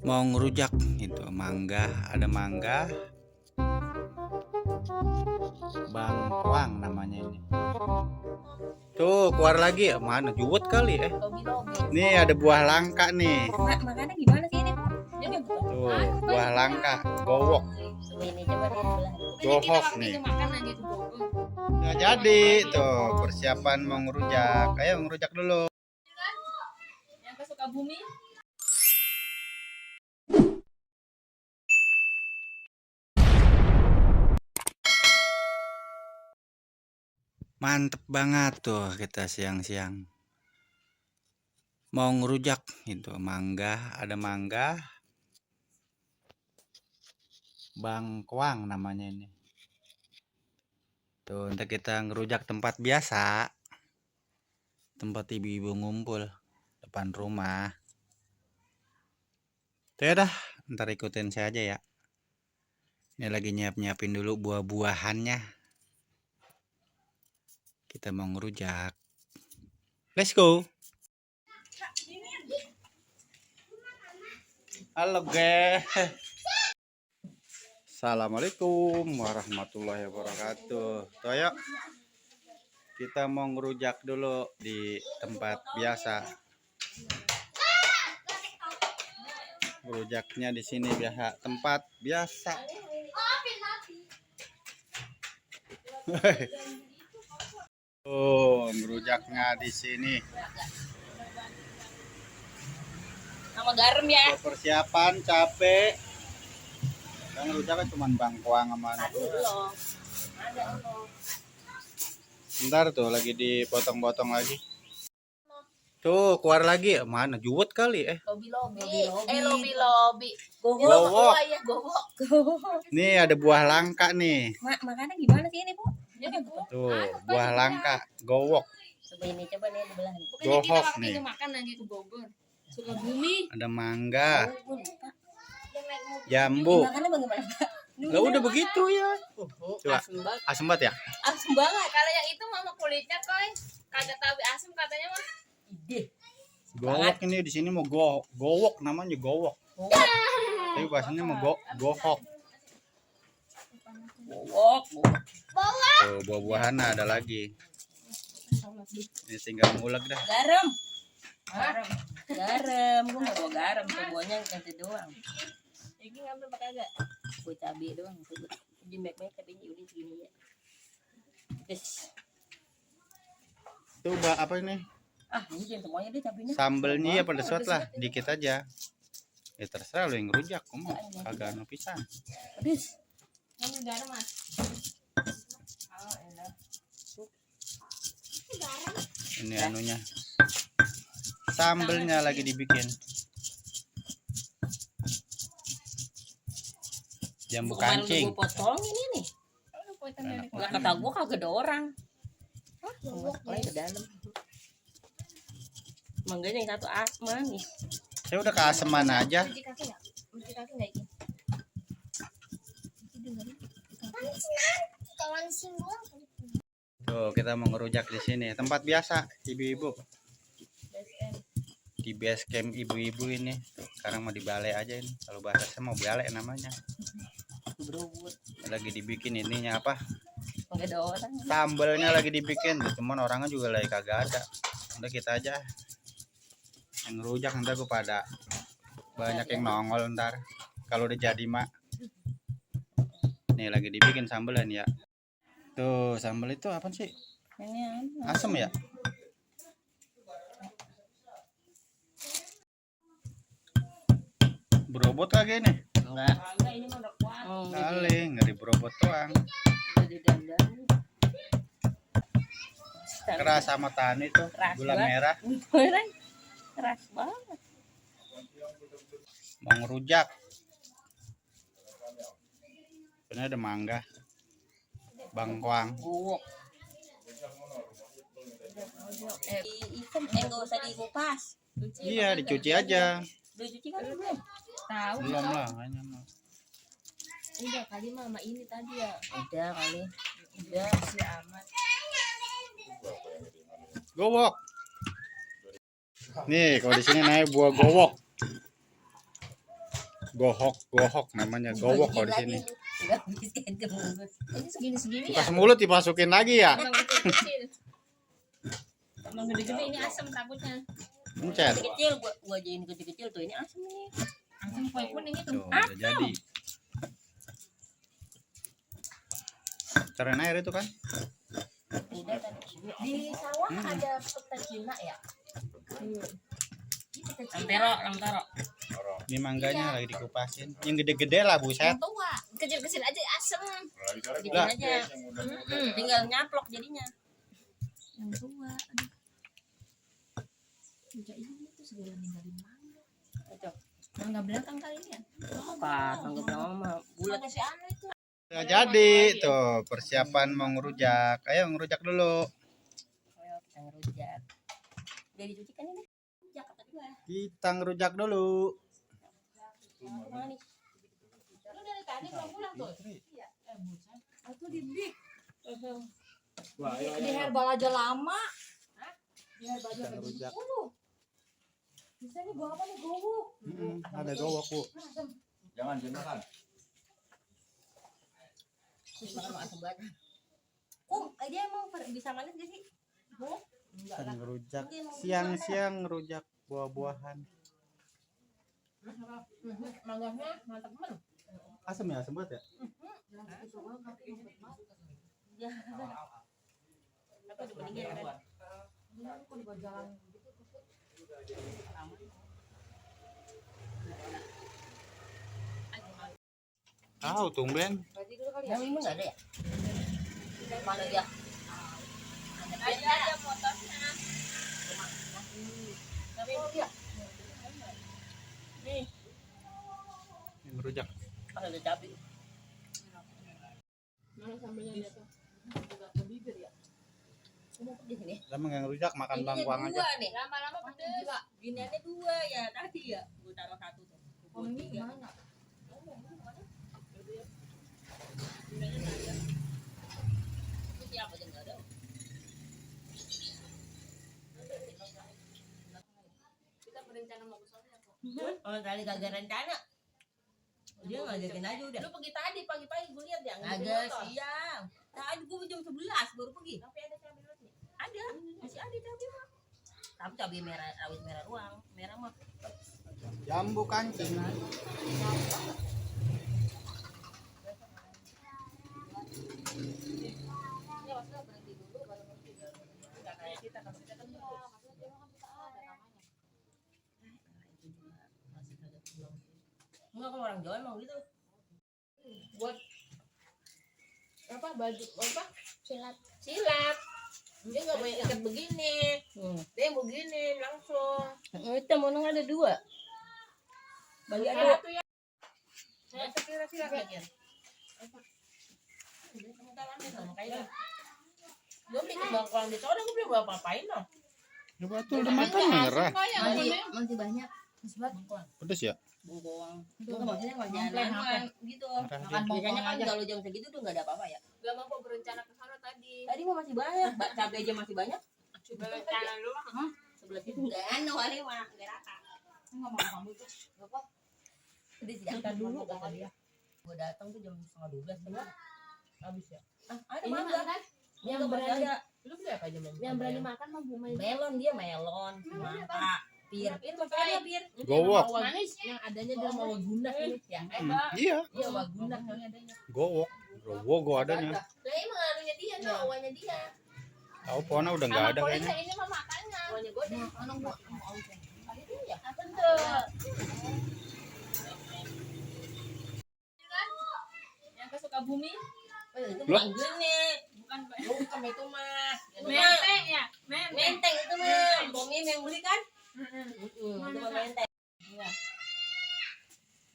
Mau ngerujak itu mangga, ada mangga, bangkuang namanya ini. Tuh keluar lagi, mana juwet kali ya. Nih ada buah langka nih. Makannya gimana sih ini, Bu? Tuh buah langka, gowok. Ini coba deh belah. Gohok nih. Nggak jadi tuh persiapan mau ngerujak. Ayo ngerujak dulu. Yang ke Sukabumi. Mantep banget tuh kita siang-siang. Mau ngerujak itu mangga, ada mangga, bangkuang namanya ini. Tuh untuk kita ngerujak tempat biasa, tempat ibu-ibu ngumpul depan rumah. Tuh ya dah, ntar ikutin saya aja ya. Ini lagi nyiapin dulu buah-buahannya. Kita mau ngerujak. Let's go. Halo guys. Assalamualaikum warahmatullahi wabarakatuh. Tuh ayo. Kita mau ngerujak dulu di tempat biasa. Rujaknya di sini biasa, tempat biasa. Oh, ngerujaknya di sini. Sama garam ya. Persiapan capek. Yang ngerujaknya cuma bangkuang sama itu. Ntar tuh lagi dipotong-potong lagi. Tuh keluar lagi, mana juwet kali Lobi. Gowok. Gowok. Nih ada buah langka nih. Makannya gimana sih ini, Bu? Tuh buah langka, gowok. Ini coba nih belah. Gohok nih. Makan lagi ke Bogor. Sukabumi. Ada mangga, jambu. Makannya bagaimana? Lah udah begitu ya. Coba. Asem banget ya? Asem banget. Kalau yang itu mama kulitnya koy kagak tahu asem katanya mah. Ide. Gowok ini di sini mau gowok namanya gowok. Tapi bahasanya mau gohok. Gowok. Tuh buah-buahan ada lagi. Ini tinggal ngulek dah. Garam. Gua mau bawa garam, tuh buahnya ganti doang. Ini ngambil pakai agak. Gue cabai doang, di mek-mek cabenya udah segini ya. Terus. Tuh apa ini? Ini semuanya deh cabenya. Sambelnya ya pada suat lah, dikit aja. Ya terserah lo yang ngerujak, kamu kagak anu pisan. Habis. Ngambil garam, Mas. Enak. Ini anunya. Sambelnya lagi dibikin. Jambu kancing. Gue potong ini nih. Nggak kata gue kagak ada orang. Masuk ke dalam. Mangganya yang satu manis. Saya udah keaseman aja. Tuh kita mau ngerujak di sini. Tempat biasa ibu-ibu. Di base camp ibu-ibu ini. Tuh, sekarang mau dibalik aja ini. Kalau bahasa saya mau balik namanya. Lagi dibikin ininya apa? Nggak ada orang. Sambelnya lagi dibikin. Cuman orangnya juga lagi kagak ada. Udah kita aja yang ngerujak, ntar gue pada banyak yang nongol ntar kalau udah jadi mak. Nih lagi dibikin sambelan ya. Tuh sambal itu apa sih? Asam ya? Berobot kagak ini? Enggak. Ini mah udah kuat. Kali nggak diberobot doang. Keras sama tani tuh, gula merah. Keras banget. Mau ngerujak. Ini ada mangga, bangkuang. Ikan enggak usah dikupas. Iya dicuci aja. Udah cuci kan belum? Tahu. Belum lah, hanya mah. Udah kali mama ini tadi ya. Udah kali. Udah si amat. Gowok. Nih kalau di sini naik buah gowok. Gohok namanya, gowok kalau di sini. Udah habiskan ke mulut. Ini segini-segini ya. Bukas mulut dimasukin lagi ya. Emang kecil-kecil. Emang gede-gede ini asam takutnya. Mencet. Kecil gua ajain kecil-kecil tuh, ini asam nih. Asam kue kuning itu. Tuh, udah jadi. Cariin air itu kan. Udah tadi. Di sawah ada peta Cina ya. Lantero. Ini mangganya lagi dikupasin. Yang gede-gede lah buset. Yang tua, kecil-kecil aja asam. Bikin Lah. aja. Tinggal nyaplok jadinya. Yang tua, aduh. Sejak ini tuh segala ninggalin mangga. Aduh. Mangga belakang kali ini ya. Pas anggap nama bulat. Mangga si Anu itu. Udah jadi tuh persiapan mau ngerujak. Ayo ngerujak dulu. Ayo kita ngerujak. Udah dicuci kan ini? Rujak kata gua. Kita ngerujak dulu. Mana nih? Lu dari tadi belum pulang tuh. Iya. Buset. Itu di Big. Di herbal aja lama. Di herbal aja Kita ngerujak. 10. Bisa nih bawa apa nih gowok. Ada gowok, Bu. Jangan makan. Makan asam banget. Dia emang bisa manis gak sih? Kita ngerujak. Siang-siang ngerujak buah-buahan. Mangganya mantap men. Asam ya, asam banget ya? Apa dibandingin kan? Tahu tumben. Yang ini nggak ada ya? Mana dia? Ada motornya. Tapi dia. Nih, Yang ngerujak. ada cabai. Mana sambelnya dia tuh? Enggak ke bibir ya. Mau pedih nih. Sama yang ngerujak makan bangkuang aja. Dua nih. Lama-lama pedes. Gini ada dua ya tadi ya. Gue taruh satu tuh. Oh, ini gimana? Itu siapa aja nggak ada. Kita berencana mau ke sana kok. Oh tadi kagak rencana. Dia ngajakin aja udah. Lu pergi tadi pagi-pagi gue lihat ya. Agak siang. Tadi gue jam 11 baru pergi. Tapi ada cabai roti. Ada, masih ada cabai mah. Tapi cabai merah, rawit merah doang. Merah mah. Jambu kancing. Ya maksudnya berhenti dulu baru pergi. Enggak kayak kita kalau kita kan dulu. Maksudnya dia kan kita ada namanya. Masih kagak pulang. Enggak kalau orang Jawa emang gitu. Buat apa baju apa silat dia nggak boleh ikat begini dia begini langsung Itu mau ada dua. Bagi ada ada. satu ya kira-kira kayak Gue beli ke bangkuang di sana, gue belum apa-apain loh. Ya betul udah makan nyerah. Masih banyak. Masih banyak. Pedes ya? Bengkoang. Itu kan maksudnya nggak jalan gitu. Makan Biasanya kan aja. kalau jam segitu tuh nggak ada apa-apa ya. nggak mau berencana ke sana tadi Tadi mah masih banyak, cabai aja masih banyak. berencana doang Sebelah situ nggak ada kali mah, nggak rata. nggak mau kamu itu apa Udah siapkan dulu kata dia. Gue datang tuh jam 11:30 kan. habis ya Ada ini mangga. kan Yang yang berani ada lu beli apa aja yang berani makan mah Bu Mai. melon dia melon, semangka, pir. Itu Masih ada pir. Gowok. Manis yang adanya dalam waguna ini ya. Iya, Iya waguna ini adanya. gowok. Gowok adanya. Lah ini mah anunya dia, no, awalnya dia. Tahu pohonnya udah nggak ada kayaknya. Ini mah makannya. awalnya gue deh Anu gua ya apa tuh? yang ke Sukabumi Itu Loh? manggil nih. bukan Bukan itu mah. menteng ya menteng Menteng itu mah. Tommy yang beli kan? Itu mah menteng.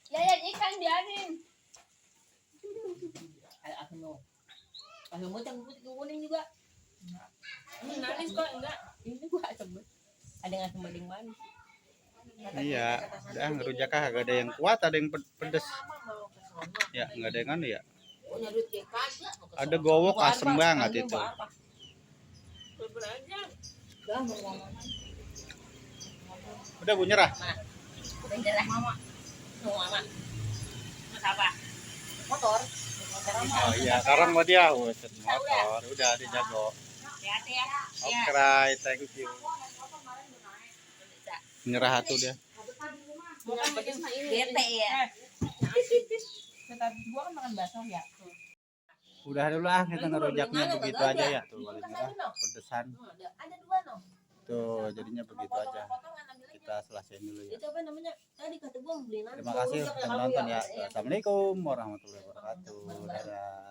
Ya ikan biarin. Aku mau. Kalau mau yang putih kuning juga. manis kok enggak Ini gua asam. Ada yang asam ada yang manis. Iya, udah ngerujak ah, gak ada yang kuat, ada yang pedes. Ya, nggak ada yang anu ya. Punya duit kayak kagak. Ada gowok asem banget itu. bener aja Udah Bu nyerah. Udah jelas mama. Mama. apa? Motor. Oh iya, sekarang mau dia buset motor, udah dia jago. Hati-hati ya. Iya. Oke, thank you. Nyerah tuh dia. Bukan bete ya. Gua kan makan bakso ya. Udah dulu ah, kita ngerujaknya begitu aja ya. Tuh paling merah, pedesan. Ada dua no. Tuh jadinya begitu aja. Kita selesaiin dulu ya. Itu apa namanya? Tadi kata gua beli nasi. Terima kasih sudah menonton ya. Assalamualaikum warahmatullahi wabarakatuh. Dadah.